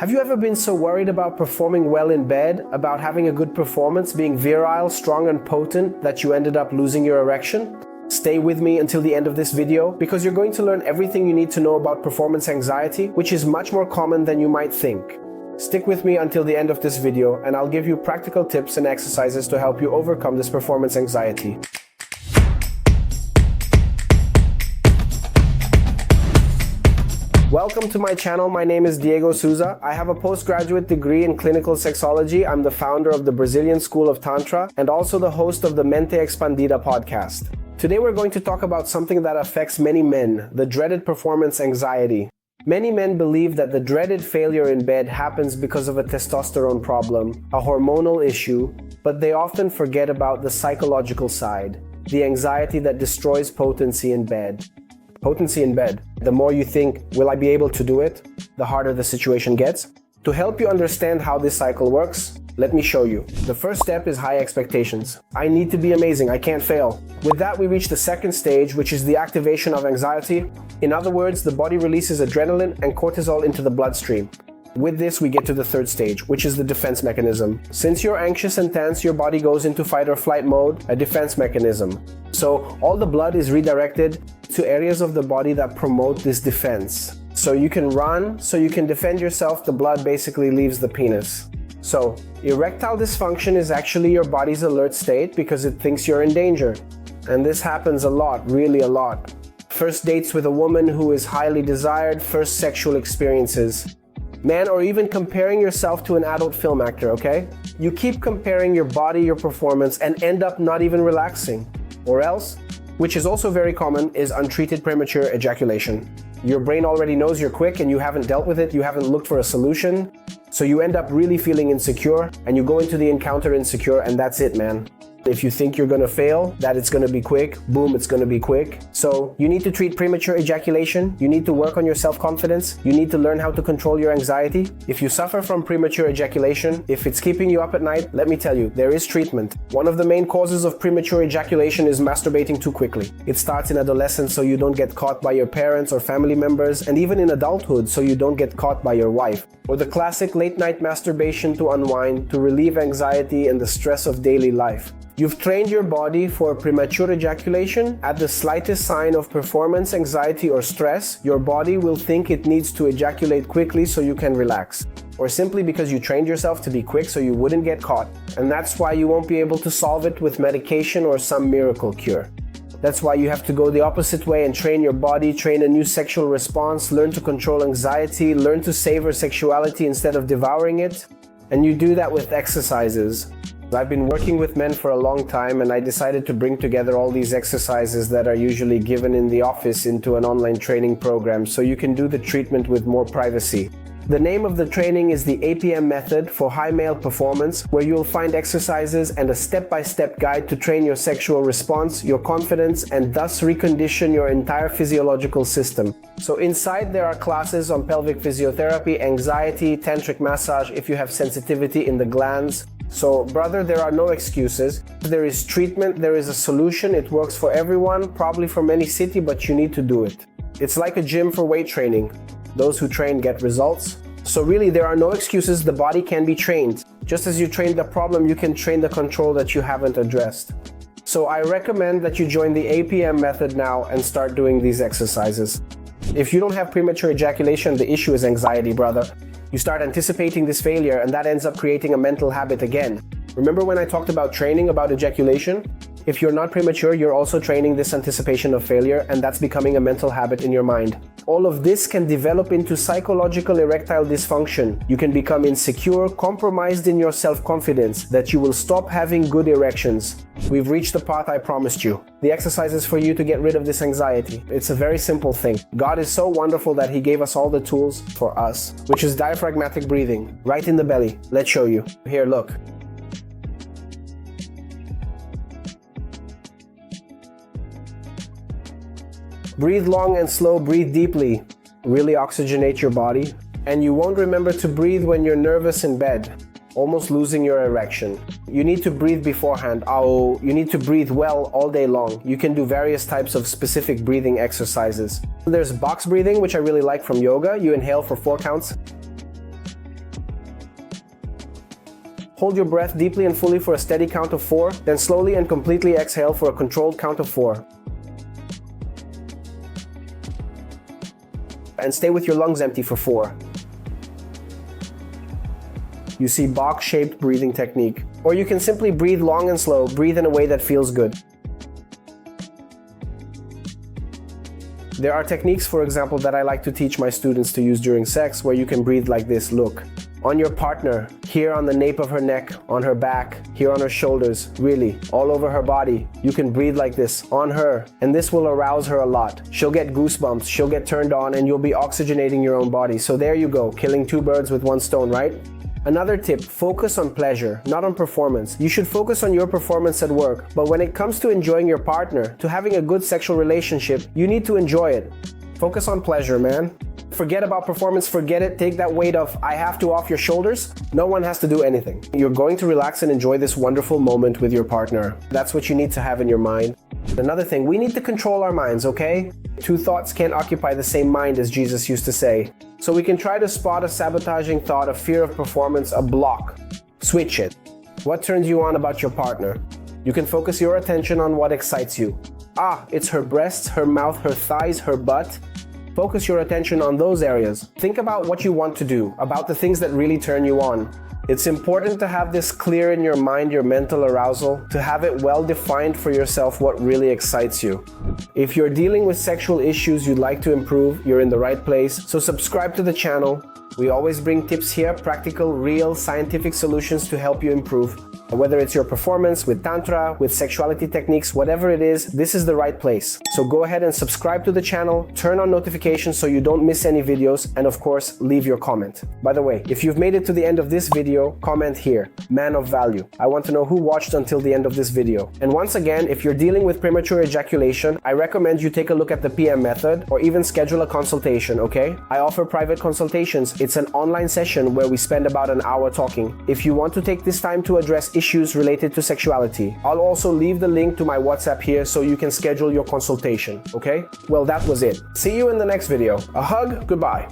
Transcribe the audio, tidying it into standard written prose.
Have you ever been so worried about performing well in bed, about having a good performance, being virile, strong and potent, that you ended up losing your erection? Stay with me until the end of this video, because you're going to learn everything you need to know about performance anxiety, which is much more common than you might think. Stick with me until the end of this video, and I'll give you practical tips and exercises to help you overcome this performance anxiety. Welcome to my channel. My name is Diego Souza. I have a postgraduate degree in clinical sexology. I'm the founder of the Brazilian School of Tantra and also the host of the Mente Expandida podcast. Today we're going to talk about something that affects many men, the dreaded performance anxiety. Many men believe that the dreaded failure in bed happens because of a testosterone problem, a hormonal issue, but they often forget about the psychological side, the anxiety that destroys potency in bed. Potency in bed. The more you think, will I be able to do it, the harder the situation gets. To help you understand how this cycle works, let me show you. The first step is high expectations. I need to be amazing, I can't fail. With that, we reach the second stage, which is the activation of anxiety. In other words, the body releases adrenaline and cortisol into the bloodstream. With this, we get to the third stage, which is the defense mechanism. Since you're anxious and tense, your body goes into fight or flight mode, a defense mechanism. So all the blood is redirected to areas of the body that promote this defense. So you can run, so you can defend yourself, the blood basically leaves the penis. So erectile dysfunction is actually your body's alert state because it thinks you're in danger. And this happens a lot, really a lot. First dates with a woman who is highly desired, first sexual experiences. Man, or even comparing yourself to an adult film actor, okay? You keep comparing your body, your performance, and end up not even relaxing. Or else, which is also very common, is untreated premature ejaculation. Your brain already knows you're quick and you haven't dealt with it, you haven't looked for a solution, so you end up really feeling insecure, and you go into the encounter insecure, and that's it, man. If you think you're gonna fail, that it's gonna be quick, boom, it's gonna be quick. So you need to treat premature ejaculation, you need to work on your self-confidence, you need to learn how to control your anxiety. If you suffer from premature ejaculation, if it's keeping you up at night, let me tell you, there is treatment. One of the main causes of premature ejaculation is masturbating too quickly. It starts in adolescence so you don't get caught by your parents or family members, and even in adulthood so you don't get caught by your wife. Or the classic late-night masturbation to unwind, to relieve anxiety and the stress of daily life. You've trained your body for premature ejaculation. At the slightest sign of performance anxiety or stress, your body will think it needs to ejaculate quickly so you can relax. Or simply because you trained yourself to be quick so you wouldn't get caught. And that's why you won't be able to solve it with medication or some miracle cure. That's why you have to go the opposite way and train your body, train a new sexual response, learn to control anxiety, learn to savor sexuality instead of devouring it. And you do that with exercises. I've been working with men for a long time, and I decided to bring together all these exercises that are usually given in the office into an online training program so you can do the treatment with more privacy. The name of the training is the APM Method for high male performance, where you'll find exercises and a step-by-step guide to train your sexual response, your confidence, and thus recondition your entire physiological system. So inside there are classes on pelvic physiotherapy, anxiety, tantric massage if you have sensitivity in the glands. So brother, there are no excuses. There is treatment, there is a solution, it works for everyone, probably from any city, but you need to do it. It's like a gym for weight training. Those who train get results. So really, there are no excuses, the body can be trained. Just as you train the problem, you can train the control that you haven't addressed. So I recommend that you join the APM method now and start doing these exercises. If you don't have premature ejaculation, the issue is anxiety, brother. You start anticipating this failure, and that ends up creating a mental habit again. Remember when I talked about training, about ejaculation? If you're not premature, you're also training this anticipation of failure, and that's becoming a mental habit in your mind. All of this can develop into psychological erectile dysfunction. You can become insecure, compromised in your self-confidence, that you will stop having good erections. We've reached the path I promised you. The exercise is for you to get rid of this anxiety. It's a very simple thing. God is so wonderful that He gave us all the tools for us, which is diaphragmatic breathing, right in the belly. Let's show you. Here, look. Breathe long and slow, breathe deeply. Really oxygenate your body. And you won't remember to breathe when you're nervous in bed, almost losing your erection. You need to breathe beforehand. You need to breathe well all day long. You can do various types of specific breathing exercises. There's box breathing, which I really like from yoga. You inhale for 4 counts. Hold your breath deeply and fully for a steady count of 4, then slowly and completely exhale for a controlled count of 4. And stay with your lungs empty for 4. You see box-shaped breathing technique. Or you can simply breathe long and slow, breathe in a way that feels good. There are techniques, for example, that I like to teach my students to use during sex where you can breathe like this, look. On your partner, here on the nape of her neck, on her back, here on her shoulders, really, all over her body. You can breathe like this, on her, and this will arouse her a lot. She'll get goosebumps, she'll get turned on, and you'll be oxygenating your own body. So there you go, killing 2 birds with 1 stone, right? Another tip, focus on pleasure, not on performance. You should focus on your performance at work, but when it comes to enjoying your partner, to having a good sexual relationship, you need to enjoy it. Focus on pleasure, man. Forget about performance, forget it, take that weight of I have to off your shoulders. No one has to do anything. You're going to relax and enjoy this wonderful moment with your partner. That's what you need to have in your mind. Another thing, we need to control our minds, okay? 2 thoughts can't occupy the same mind, as Jesus used to say. So we can try to spot a sabotaging thought, a fear of performance, a block. Switch it. What turns you on about your partner? You can focus your attention on what excites you. Ah, it's her breasts, her mouth, her thighs, her butt. Focus your attention on those areas. Think about what you want to do, about the things that really turn you on. It's important to have this clear in your mind, your mental arousal, to have it well defined for yourself what really excites you. If you're dealing with sexual issues you'd like to improve, you're in the right place, so subscribe to the channel. We always bring tips here, practical, real, scientific solutions to help you improve. Whether it's your performance, with Tantra, with sexuality techniques, whatever it is, this is the right place. So go ahead and subscribe to the channel, turn on notifications so you don't miss any videos, and of course, leave your comment. By the way, if you've made it to the end of this video, comment here, man of value. I want to know who watched until the end of this video. And once again, if you're dealing with premature ejaculation, I recommend you take a look at the PM method or even schedule a consultation, okay? I offer private consultations. It's an online session where we spend about an hour talking. If you want to take this time to address issues related to sexuality, I'll also leave the link to my WhatsApp here so you can schedule your consultation, okay? Well, that was it. See you in the next video. A hug, goodbye.